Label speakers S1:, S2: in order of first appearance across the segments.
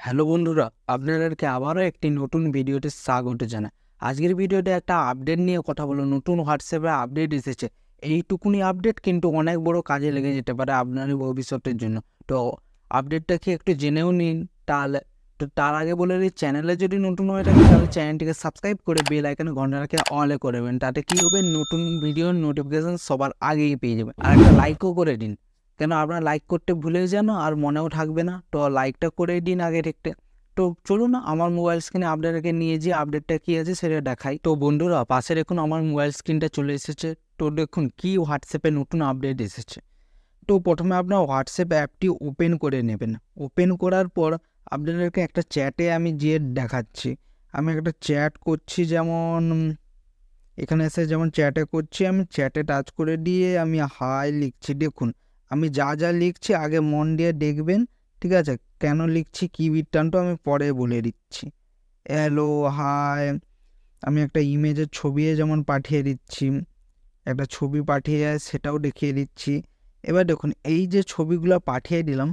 S1: Hello বন্ধুরা, আপনাদেরকে আবারও একটি নতুন ভিডিওতে স্বাগত জানাই। আজকের ভিডিওতে একটা আপডেট নিয়ে কথা বলবো। নতুন হোয়াটসঅ্যাপে আপডেট এসেছে। এইটুকুনি আপডেট কিন্তু অনেক বড় কাজে লেগে যেতে পারে আপনার ভবিষ্যতের জন্য। তো আপডেটটা কি একটু জেনেও নিন। তার আগে বলে দিই, চ্যানেলে যদি নতুন হয়ে থাকে তাহলে চ্যানেলটিকে সাবস্ক্রাইব করে বেল আইকনে ঘন্টাটাকে অলে করে দেবেন। তাতে কি হবে, নতুন ভিডিওর নোটিফিকেশন সবার আগেই পেয়ে যাবেন। আর একটা লাইকও করে দিন, কেন আপনারা লাইক করতে ভুলে যেন আর মনেও থাকবে না। তো লাইকটা করে দিন আগে থেকে। তো চলুন আমার মোবাইল স্ক্রিনে আপডেটকে নিয়ে যে আপডেটটা কী আছে সেটা দেখাই। তো বন্ধুরা, পাশে দেখুন আমার মোবাইল স্ক্রিনটা চলে এসেছে। তো দেখুন কি হোয়াটসঅ্যাপে নতুন আপডেট এসেছে। তো প্রথমে আপনার হোয়াটসঅ্যাপ অ্যাপটি ওপেন করে নেবেন। ওপেন করার পর আপনাদেরকে একটা চ্যাটে আমি যে দেখাচ্ছি, আমি একটা চ্যাট করছি, যেমন এখানে এসে যেমন চ্যাটে করছি, আমি চ্যাটে টাচ করে দিয়ে আমি হাই লিখছি। দেখুন আমি যা যা লিখছি আগে মন দিয়ে দেখবেন, ঠিক আছে? কেন লিখছি, কী বৃত্তান্ত আমি পরে বলে দিচ্ছি। Hello, hi. আমি একটা ইমেজের ছবি যেমন পাঠিয়ে দিচ্ছি, একটা ছবি পাঠিয়ে সেটাও দেখিয়ে দিচ্ছি। এবার দেখুন এই যে ছবিগুলো পাঠিয়ে দিলাম,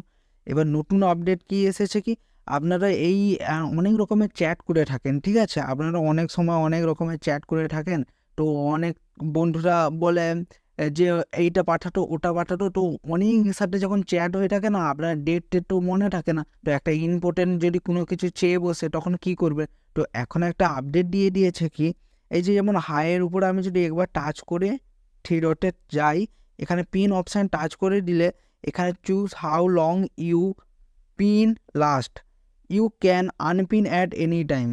S1: এবার নতুন আপডেট কি এসেছে, কি আপনারা এই অনেক রকমের চ্যাট করে থাকেন, ঠিক আছে? আপনারা অনেক সময় অনেক রকমের চ্যাট করে থাকেন। তো অনেক বন্ধুরা বলে যে এইটা পাঠাতো ওটা পাঠাতো। তো অনেকের সাথে যখন চ্যাট হয়ে থাকে না, আপনার ডেট টেট তো মনে থাকে না। তো একটা ইম্পর্টেন্ট যদি কোনো কিছু চেয়ে বসে তখন কি করবে? তো এখন একটা আপডেট দিয়ে দিয়েছে, কি এই যে যেমন হাইয়ের উপরে আমি যদি একবার টাচ করে থ্রি ডটে যাই, এখানে পিন অপশান টাচ করে দিলে এখানে choose how long you pin last, you can unpin at any time.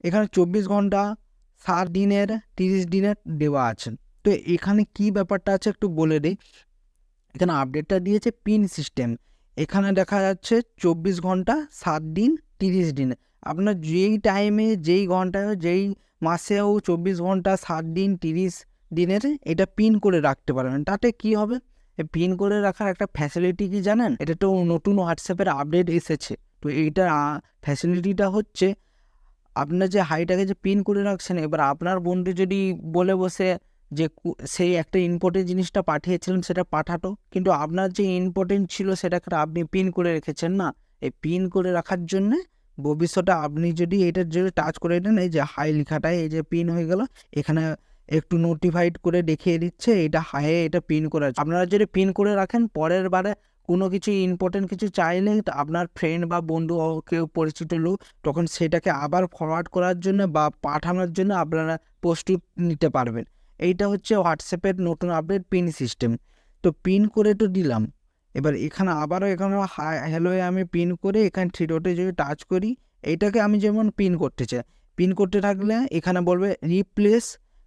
S1: এখানে 24 ঘন্টা, 7 দিনের, 30 দিনের দেওয়া আছে। তো এখানে কি ব্যাপারটা আছে একটু বলে দিই। এখানে আপডেটটা দিয়েছে পিন সিস্টেম। এখানে দেখা যাচ্ছে 24 ঘন্টা, 7 দিন, 30 দিনে। আপনার যেই টাইমে, যেই ঘন্টায়, যেই মাসেও 24 ঘন্টা, 7 দিন, 30 দিনের এটা পিন করে রাখতে পারবেন। তাতে কি হবে, পিন করে রাখার একটা ফ্যাসিলিটি কি জানেন? এটা তো নতুন হোয়াটসঅ্যাপের আপডেট এসেছে। তো এইটার ফ্যাসিলিটিটা হচ্ছে, আপনার যে হাইটাকে যে পিন করে রাখছেন, এবার আপনার বন্ধু যদি বলে বসে যে সেই একটা ইম্পর্টেন্ট জিনিসটা পাঠিয়েছিলেন সেটা পাঠাতো, কিন্তু আপনার যে ইম্পর্টেন্ট ছিল সেটাকে আপনি পিন করে রেখেছেন না। এই পিন করে রাখার জন্যে ভবিষ্যতে আপনি যদি এটার যদি টাচ করে দেন, এই যে হাই লেখাটায় এই যে পিন হয়ে গেল, এখানে একটু নোটিফাইড করে দেখিয়ে দিচ্ছে এটা হাইয়ে এটা পিন করে আছে। আপনারা যদি পিন করে রাখেন, পরের বারে কোনো কিছু ইম্পর্টেন্ট কিছু চাইলে আপনার ফ্রেন্ড বা বন্ধু কেউ পরিচিত লোক, তখন সেটাকে আবার ফরওয়ার্ড করার জন্য বা পাঠানোর জন্য আপনারা প্রস্তুত নিতে পারবেন। এইটা হচ্ছে হোয়াটসঅ্যাপের নতুন আপডেট পিন সিস্টেম। তো পিন করে তো দিলাম, এবার এখানে আবারও এখানে হ্যালোয়ে আমি পিন করে এখানে থ্রি ডটে যদি টাচ করি, এইটাকে আমি যেমন পিন করতে চাই, পিন করতে থাকলে এখানে বলবে রিপ্লেস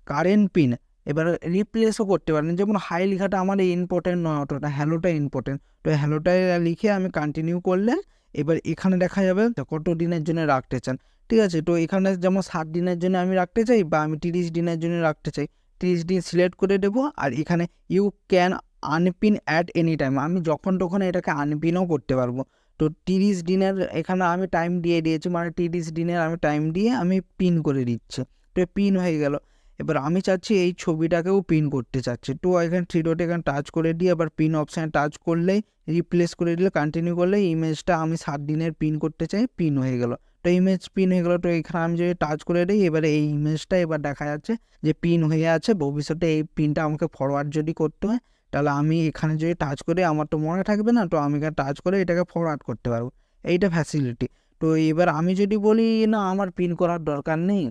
S1: কারেন্ট পিন। এবার রিপ্লেসও করতে পারেন, যেমন হাই লেখাটা আমার ইম্পর্টেন্ট নয় অতটা, হ্যালোটা ইম্পর্টেন্ট। তো হ্যালোটাই লিখে আমি কন্টিনিউ করলে এবার এখানে দেখা যাবে কত দিনের জন্য রাখতে চান, ঠিক আছে? তো এখানে যেমন 7 দিনের জন্য আমি রাখতে চাই বা আমি 30 দিনের জন্য রাখতে চাই, 30 দিন সিলেক্ট করে দেবো। আর এখানে you can unpin at any time, আমি যখন তখন এটাকে আনপিনও করতে পারবো। তো 30 দিনের এখানে আমি টাইম দিয়ে দিয়েছি, মানে 30 দিনের আমি টাইম দিয়ে আমি পিন করে দিচ্ছি। তো পিন হয়ে গেল। এবার আমি চাচ্ছি এই ছবিটাকেও পিন করতে চাচ্ছি। তো এখানে থ্রি ডটে এখানে টাচ করে দিয়ে আবার পিন অপশানে টাচ করলেই, রিপ্লেস করে দিলে, কন্টিনিউ করলে ইমেজটা আমি 7 দিনের পিন করতে চাই, পিন হয়ে গেল। তো ইমেজ পিন হয়ে গেল। তো এখানে আমি যদি টাচ করে দিই, এবারে এই ইমেজটা এবার দেখা যাচ্ছে যে পিন হয়ে আছে। ভবিষ্যতে এই পিনটা আমাকে ফরওয়ার্ড যদি করতে হয়, তাহলে আমি এখানে যদি টাচ করে, আমার তো মনে থাকবে না, তো আমি এখানে টাচ করে এটাকে ফরওয়ার্ড করতে পারবো। এইটা ফ্যাসিলিটি। তো এবার আমি যদি বলি না আমার পিন করার দরকার নেই,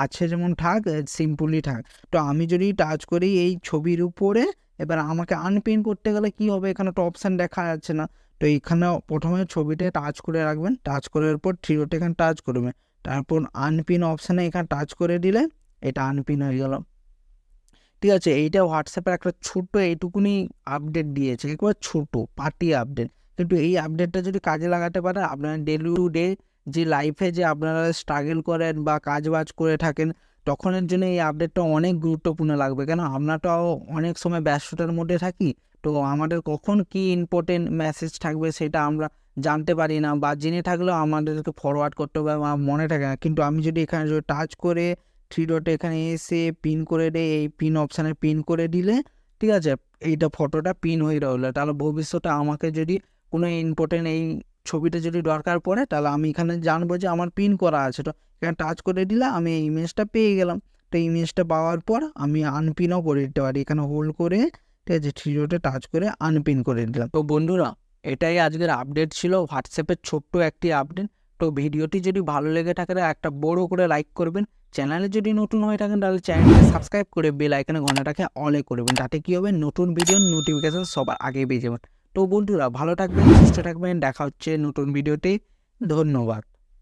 S1: আছে যেমন থাক, সিম্পলি থাক, তো আমি যদি টাচ করি এই ছবির উপরে, এবার আমাকে আনপিন করতে গেলে কি হবে, এখানে তো অপশান দেখা যাচ্ছে না। তো এইখানে প্রথমে ছবিতে টাচ করে রাখবেন, টাচ করার পর থ্রি ডটে এখানে টাচ করবেন, তারপর আনপিন অপশানে এখানে টাচ করে দিলে এটা আনপিন হয়ে গেল, ঠিক আছে? এইটা হোয়াটসঅ্যাপের একটা ছোট্ট এইটুকুনি আপডেট দিয়েছে, একবার ছোট পার্টি আপডেট। কিন্তু এই আপডেটটা যদি কাজে লাগাতে পারে, আপনার ডেলি টু ডে যে লাইফে যে আপনারা স্ট্রাগল করেন বা কাজ বাজ করে থাকেন, তখনের জন্য এই আপডেটটা অনেক গুরুত্বপূর্ণ লাগবে। কেন আমরা তো অনেক সময় ব্যস্ততার মধ্যে থাকি। তো আমাদের কখন কি ইম্পর্টেন্ট মেসেজ থাকবে সেটা আমরা জানতে পারি না, বা জেনে থাকলেও আমাদেরকে ফরওয়ার্ড করতে হবে বা মনে থাকে না। কিন্তু আমি যদি এখানে যদি টাচ করে থ্রি ডটে এখানে এসে পিন করে দেয়, এই পিন অপশানে পিন করে দিলে, ঠিক আছে, এইটা ফটোটা পিন হয়ে রইলো। তাহলে ভবিষ্যতে আমাকে যদি কোনো ইম্পর্টেন্ট এই ছবিটা যদি দরকার পড়ে তাহলে আমি এখানে জানবো যে আমার পিন করা আছে, তো এখানে টাচ করে দিলে আমি এই ইমেজটা পেয়ে গেলাম। তো ইমেজটা পাওয়ার পর আমি আনপিনও করে দিতে পারি, এখানে হোল্ড করে ঠিক আছে থ্রি ডটে টাচ করে আনপিন করে দিলাম। তো বন্ধুরা এটাই আজকের আপডেট ছিল, হোয়াটসঅ্যাপের ছোট্ট একটি আপডেট। তো ভিডিওটি যদি ভালো লেগে থাকে একটা বড় করে লাইক করবেন, চ্যানেলে যদি নতুন হয়ে থাকেন তাহলে চ্যানেলকে সাবস্ক্রাইব করে বেল আইকনে ঘন্টাটাকে অলে করবেন, তাতে কী হবে নতুন ভিডিওর নোটিফিকেশন সবার আগে পেয়ে যাবেন। তো বন্ধুরা ভালো থাকবেন, সুস্থ থাকবেন, দেখা হচ্ছে নতুন ভিডিওতে। ধন্যবাদ।